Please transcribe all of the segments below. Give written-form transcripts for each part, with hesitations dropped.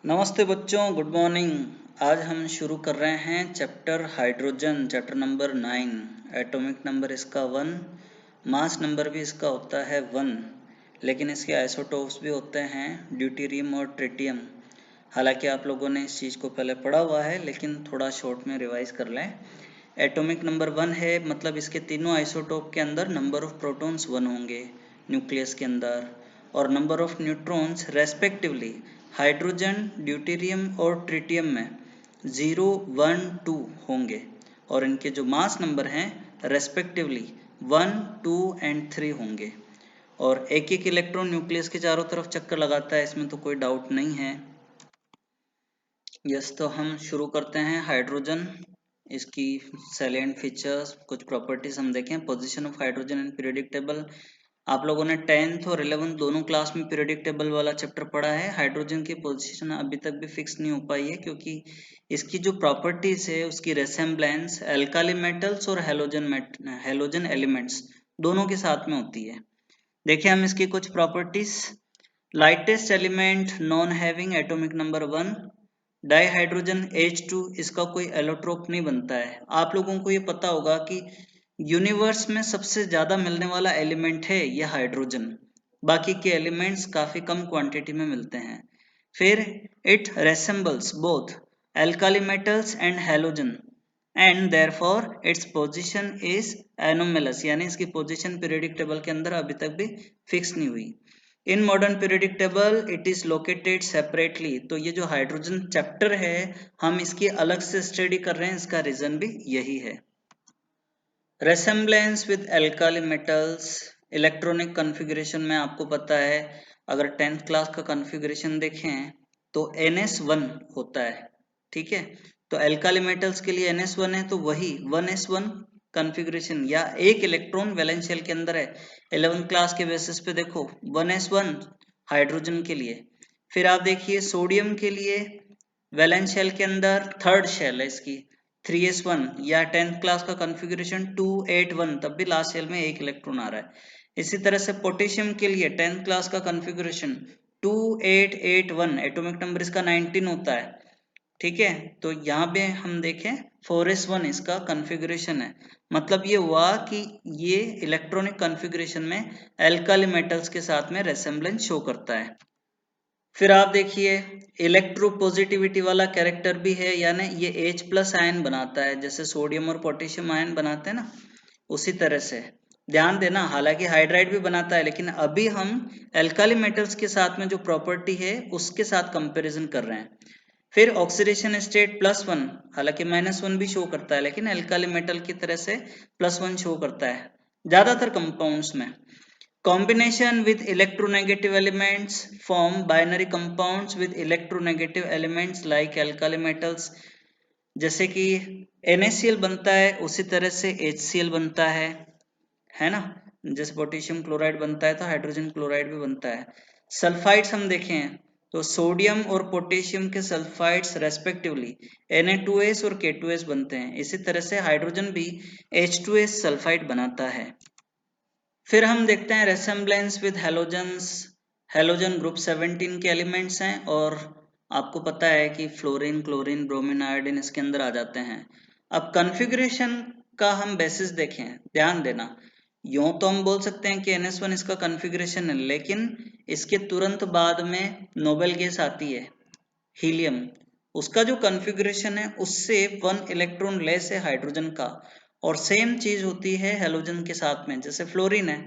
नमस्ते बच्चों, good morning. आज हम शुरू कर रहे हैं chapter hydrogen, chapter number 9। Atomic number इसका 1, मास नंबर भी इसका होता है 1, लेकिन इसके आइसोटोप्स भी होते हैं ड्यूटेरियम और ट्रिटियम। हालांकि आप लोगों ने इस चीज़ को पहले पढ़ा हुआ है, लेकिन थोड़ा शॉर्ट में रिवाइज कर लें। एटॉमिक नंबर 1 है, मतलब इसके तीनों आइसोटोप के अंदर नंबर ऑफ प्रोटॉन्स 1 होंगे न्यूक्लियस के अंदर, और number of neutrons respectively hydrogen, deuterium और ट्रिटियम में 0, 1, 2 होंगे, और इनके जो मास नंबर हैं रेस्पेक्टिवली 1, 2 एंड 3 होंगे। और एक एक इलेक्ट्रॉन न्यूक्लियस के चारों तरफ चक्कर लगाता है, इसमें तो कोई डाउट नहीं है। यस, तो हम शुरू करते हैं। हाइड्रोजन, इसकी सैलिएंट फीचर्स, कुछ प्रॉपर्टीज हम देखें। Position of hydrogen in periodic table. आप लोगों ने 10th और 11th दोनों क्लास में पीरियोडिक टेबल वाला चैप्टर पढ़ा है। हाइड्रोजन की पोजीशन अभी तक भी फिक्स नहीं हो पाई है, क्योंकि इसकी जो प्रॉपर्टीज है उसकी रेसेम्बलेंस एल्काली मेटल्स और हेलोजन एलिमेंट्स दोनों के साथ में होती है। देखिए हम इसकी कुछ properties. Lightest element non having atomic number 1, dihydrogen H2, इसका कोई एलोट्रोप नहीं बनता है। आप लोगों को ये पता होगा कि यूनिवर्स में सबसे ज्यादा मिलने वाला एलिमेंट है ये हाइड्रोजन, बाकी के एलिमेंट्स काफी कम क्वांटिटी में मिलते हैं। फिर it resembles both alkali metals and halogen and therefore its position is anomalous, यानी इसकी पोजीशन पीरियोडिक टेबल के अंदर अभी तक भी फिक्स नहीं हुई। In modern periodic table it is located separately. तो ये जो हाइड्रोजन चैप्टर है हम इसकी अलग से स्टडी कर रहे हैं, इसका रीजन भी यही है। Resemblance with alkali metals, electronic configuration में आपको पता है, अगर 10th क्लास का कॉन्फ़िगरेशन देखें तो NS1 होता है, ठीक है। तो एल्काली मेटल्स के लिए NS1 है, तो वही 1s1 कॉन्फ़िगरेशन या एक इलेक्ट्रॉन वैलेंस शेल के अंदर है। 11th क्लास के बेसिस पे देखो 1s1 हाइड्रोजन के लिए। फिर आप देखिए सोडियम के लिए वैलेंस शेल के अंदर थर्ड शेल है इसकी 3s1, या 10th क्लास का कॉन्फ़िगरेशन 281, तब भी लास्ट शेल में एक इलेक्ट्रॉन आ रहा है। इसी तरह से पोटेशियम के लिए 10th क्लास का कॉन्फ़िगरेशन 2881, एटॉमिक नंबर इसका 19 होता है, ठीक है। तो यहाँ पे हम देखें 4s1 इसका कॉन्फ़िगरेशन है। मतलब ये हुआ कि ये इलेक्ट्रॉनिक कॉन्फ़िगरेशन में एल्काली मेटल्स के साथ में रेसेम्बलेंस शो करता है। फिर आप देखिए इलेक्ट्रोपॉजिटिविटी वाला कैरेक्टर भी है, यानी ये H+ आयन बनाता है, जैसे सोडियम और पोटेशियम आयन बनाते हैं ना, उसी तरह से। ध्यान देना, हालांकि हाइड्राइड भी बनाता है, लेकिन अभी हम एल्काली मेटल्स के साथ में जो प्रॉपर्टी है उसके साथ कंपैरिजन कर रहे हैं। फिर ऑक्सीडेशन स्टेट +1, हालांकि -1 भी शो करता है, लेकिन एल्काली मेटल की तरह से +1 शो करता है ज्यादातर कंपाउंड्स में। Combination with electronegative elements form binary compounds with electronegative elements like alkali metals, जैसे कि NaCl बनता है उसी तरह से HCl बनता है ना। जैसे पोटेशियम क्लोराइड बनता है तो हाइड्रोजन क्लोराइड भी बनता है। सल्फाइड्स हम देखें तो सोडियम और पोटेशियम के सल्फाइड्स रेस्पेक्टिवली Na2S और K2S बनते हैं। इसी तरह से हाइड्रोजन भी H2S सल्फाइड बनाता है। फिर हम देखते हैं रेसेम्बलेंस विद हेलोजन्स। हेलोजन ग्रुप 17 के एलिमेंट्स हैं, और आपको पता है कि फ्लोरीन, क्लोरीन, ब्रोमीन, आयोडीन इसके अंदर आ जाते हैं। अब कॉन्फ़िगरेशन का हम बेसिस देखें, ध्यान देना। यूं तो हम बोल सकते हैं कि NS1 इसका कॉन्फ़िगरेशन है, लेकिन इसके तुरंत बाद में नोबेल गैस आती है हीलियम। उसका जो कॉन्फ़िगरेशन है उससे 1 इलेक्ट्रॉन लेस है हाइड्रोजन का, और सेम चीज होती है हेलोजन के साथ में। जैसे फ्लोरीन है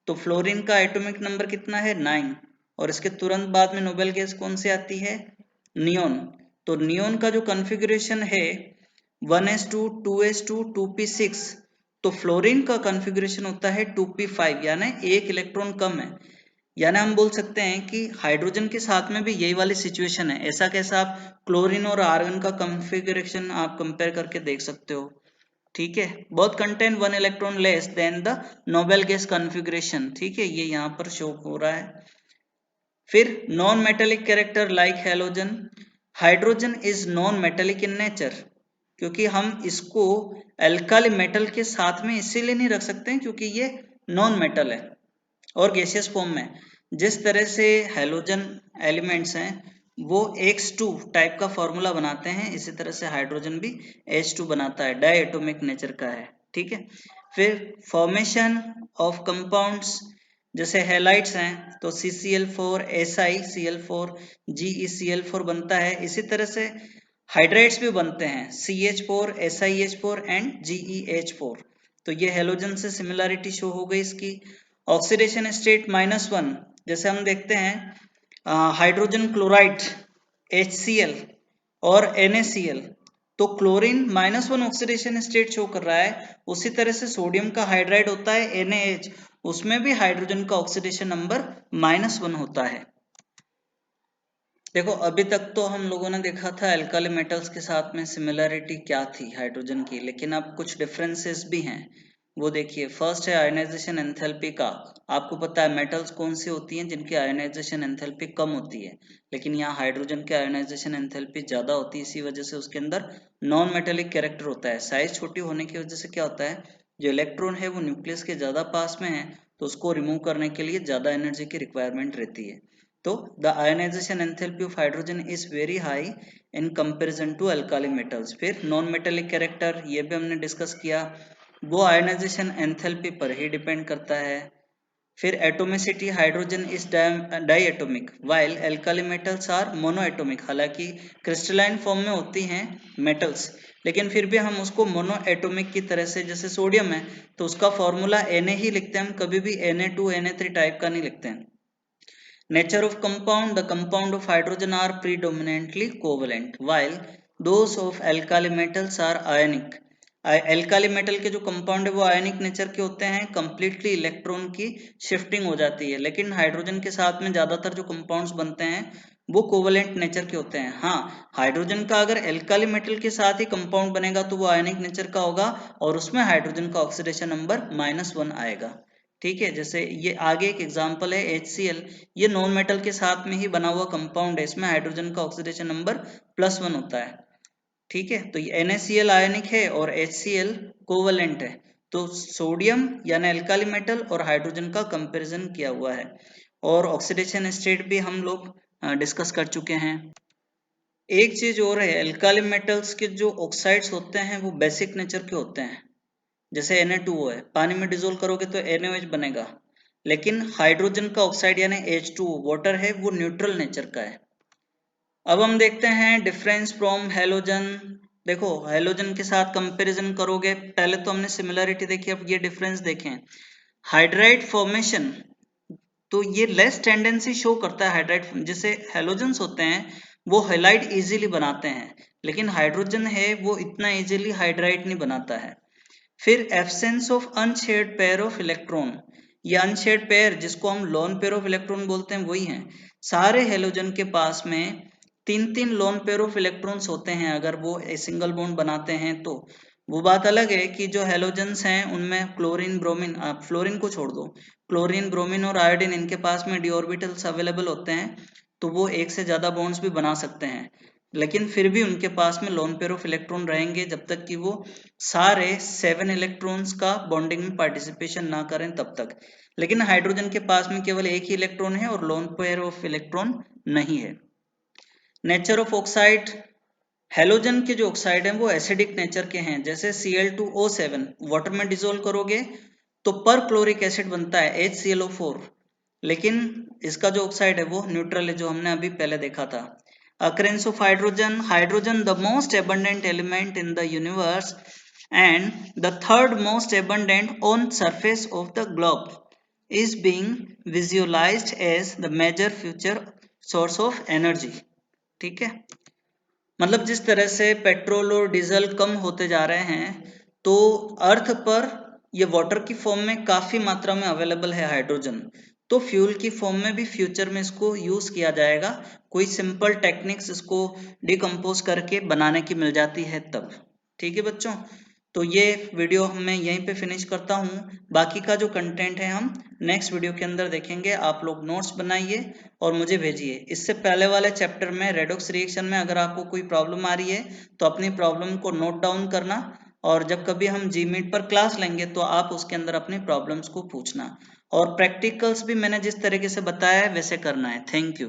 तो फ्लोरीन का एटॉमिक नंबर कितना है 9, और इसके तुरंत बाद में नोबेल गैस कौन सी आती है नियोन। तो नियोन का जो कॉन्फ़िगरेशन है 1s2, 2s2, 2p6, तो फ्लोरीन का कॉन्फ़िगरेशन होता है 2p5, यानी एक इलेक्ट्रॉन कम है। यानी हम बोल सकते हैं कि हाइड्रोजन के साथ में भी यही वाली सिचुएशन है। ऐसा कैसा, आप क्लोरीन और आर्गन का कॉन्फ़िगरेशन आप कंपेयर करके देख सकते हो, ठीक है। Both contain 1 electron less than the noble gas configuration, ठीक है, ये यहाँ पर शो हो रहा है। फिर non metallic character like halogen. Hydrogen is non metallic in nature, क्योंकि हम इसको एल्काली मेटल के साथ में इसीलिए नहीं रख सकते क्योंकि ये नॉन मेटल है और गैसियस फॉर्म में। जिस तरह से हेलोजन एलिमेंट्स हैं वो X2 टाइप का फॉर्मूला बनाते हैं। इसी तरह से हाइड्रोजन भी H2 बनाता है, डायटोमिक नेचर का है, ठीक है। फिर फॉर्मेशन ऑफ कंपाउंड्स, जैसे हैलाइड्स हैं तो CCl4 SiCl4 GeCl4 बनता है। इसी तरह से हाइड्राइड्स भी बनते हैं, CH4 SiH4 एंड GeH4। तो ये हेलोजन से सिमिलरिटी शो हो गई इसकी। ऑक्सीडेशन स्टेट -1, जैसे हम देखते हैं हाइड्रोजन क्लोराइड HCl और NaCl, तो क्लोरीन -1 ऑक्सीडेशन स्टेट शो कर रहा है। उसी तरह से सोडियम का हाइड्राइड होता है NaH, उसमें भी हाइड्रोजन का ऑक्सीडेशन नंबर -1 होता है। देखो अभी तक तो हम लोगों ने देखा था एल्काली मेटल्स के साथ में सिमिलरिटी क्या थी हाइड्रोजन की, लेकिन अब कुछ डिफरेंसेस भी हैं, वो देखिए। फर्स्ट है आयनाइजेशन एंथैल्पी का। आपको पता है मेटल्स कौन सी होती हैं जिनकी आयनाइजेशन एंथैल्पी कम होती है, लेकिन यहाँ हाइड्रोजन की आयनाइजेशन एंथैल्पी ज्यादा होती है। इसी वजह से उसके अंदर नॉन मेटेलिक कैरेक्टर होता है। साइज छोटी होने की वजह से क्या होता है, जो इलेक्ट्रॉन है वो न्यूक्लियस के ज्यादा पास में है, तो उसको रिमूव करने के लिए ज्यादा एनर्जी की रिक्वायरमेंट रहती है। तो the ionization enthalpy of hydrogen is very high in comparison to alkali metals। फिर नॉन मेटेलिक कैरेक्टर, ये भी हमने डिस्कस किया, वो आयनाइजेशन एंथैल्पी पर ही डिपेंड करता है। फिर atomicity, hydrogen is diatomic while alkali metals are monoatomic. हालांकि क्रिस्टलाइन फॉर्म में होती हैं मेटल्स, लेकिन फिर भी हम उसको मोनोएटोमिक की तरह से, जैसे सोडियम है तो उसका फॉर्मूला Na ही लिखते हैं हम, कभी भी Na2 Na3 टाइप का नहीं लिखते हैं। Nature of compound, the compound of hydrogen are predominantly covalent while those of alkali metals are ionic। Alkali metal के जो कंपाउंड है वो आयनिक नेचर के होते हैं, कंप्लीटली इलेक्ट्रॉन की शिफ्टिंग हो जाती है। लेकिन हाइड्रोजन के साथ में ज्यादातर जो कंपाउंड्स बनते हैं वो कोवलेंट नेचर के होते हैं। हाँ, हाइड्रोजन का अगर एल्काली मेटल के साथ ही कंपाउंड बनेगा तो वो आयनिक नेचर का होगा और उसमें हाइड्रोजन का ऑक्सीडेशन नंबर -1 आएगा, ठीक है। जैसे ये आगे एक एग्जांपल है HCl, ये नॉन मेटल के साथ में ही बना हुआ कंपाउंड है, इसमें हाइड्रोजन का ऑक्सीडेशन नंबर +1 होता है, ठीक है। तो ये NaCl आयनिक है और HCl कोवलेंट है। तो सोडियम यानी एल्काली मेटल और हाइड्रोजन का कंपैरिजन किया हुआ है, और ऑक्सीडेशन स्टेट भी हम लोग डिस्कस कर चुके हैं। एक चीज और है, एल्काली मेटल्स के जो ऑक्साइड्स होते हैं वो बेसिक नेचर के होते हैं। जैसे Na2O है, पानी में डिजोल्व करोगे तो NaOH बनेगा, लेकिन हाइड्रोजन का ऑक्साइड यानी H2O वाटर है वो न्यूट्रल नेचर का है। अब हम देखते हैं डिफरेंस फ्रॉम हेलोजन। देखो हेलोजन के साथ कंपैरिजन करोगे, पहले तो हमने सिमिलरिटी देखी, अब ये डिफरेंस देखें। हाइड्राइड फॉर्मेशन, तो ये लेस टेंडेंसी शो करता है हाइड्राइड, जैसे हेलोजन्स होते हैं वो हैलाइड इजीली बनाते हैं, लेकिन हाइड्रोजन है वो इतना इजीली हाइड्राइड नहीं बनाता है। फिर absence of unshared pair of electron, ये अनशेयर्ड पेयर जिसको हम लोन पेयर ऑफ इलेक्ट्रॉन बोलते हैं वही है। सारे हेलोजन के पास में 3-3 लोन पेयर ऑफ इलेक्ट्रॉन्स होते हैं अगर वो सिंगल बॉन्ड बनाते हैं तो। वो बात अलग है कि जो हेलोजन्स हैं उनमें क्लोरीन ब्रोमीन, आप फ्लोरीन को छोड़ दो, क्लोरीन ब्रोमीन और आयोडीन इनके पास में डी ऑर्बिटल्स अवेलेबल होते हैं, तो वो एक से ज्यादा बॉन्ड्स भी बना सकते हैं, लेकिन फिर भी उनके पास में लोन पेयर ऑफ इलेक्ट्रॉन रहेंगे जब तक कि वो सारे 7 इलेक्ट्रॉन्स का बॉन्डिंग में पार्टिसिपेशन ना करें तब तक। लेकिन हाइड्रोजन के पास में केवल एक ही इलेक्ट्रॉन है और लोन पेयर ऑफ इलेक्ट्रॉन नहीं है। नेचर ऑफ ऑक्साइड, हेलोजन के जो ऑक्साइड हैं वो एसिडिक नेचर के हैं, जैसे Cl2O7 वाटर में डिजोल्व करोगे तो पर क्लोरिक एसिड बनता है HClO4, लेकिन इसका जो ऑक्साइड है वो न्यूट्रल है, जो हमने अभी पहले देखा था। Occurrence of hydrogen, hydrogen the most abundant element in the universe and the third most abundant on surface of the globe is being visualized as the major future source of energy, ठीक है। मतलब जिस तरह से petrol और diesel कम होते जा रहे हैं, तो अर्थ पर ये वाटर की फॉर्म में काफी मात्रा में अवेलेबल है हाइड्रोजन, तो फ्यूल की फॉर्म में भी फ्यूचर में इसको यूज किया जाएगा। कोई सिंपल टेक्निक्स इसको डिकम्पोज करके बनाने की मिल जाती है तब, ठीक है बच्चों। तो ये वीडियो मैं यहीं पे फिनिश करता हूँ, बाकी का जो कंटेंट है हम नेक्स्ट वीडियो के अंदर देखेंगे। आप लोग नोट्स बनाइए और मुझे भेजिए। इससे पहले वाले चैप्टर में रेडॉक्स रिएक्शन में अगर आपको कोई प्रॉब्लम आ रही है तो अपनी प्रॉब्लम को नोट डाउन करना, और जब कभी हम जीमीट पर क्लास लेंगे तो आप उसके अंदर अपनी प्रॉब्लम्स को पूछना, और प्रैक्टिकल्स भी मैंने जिस तरीके से बताया है वैसे करना है। Thank you.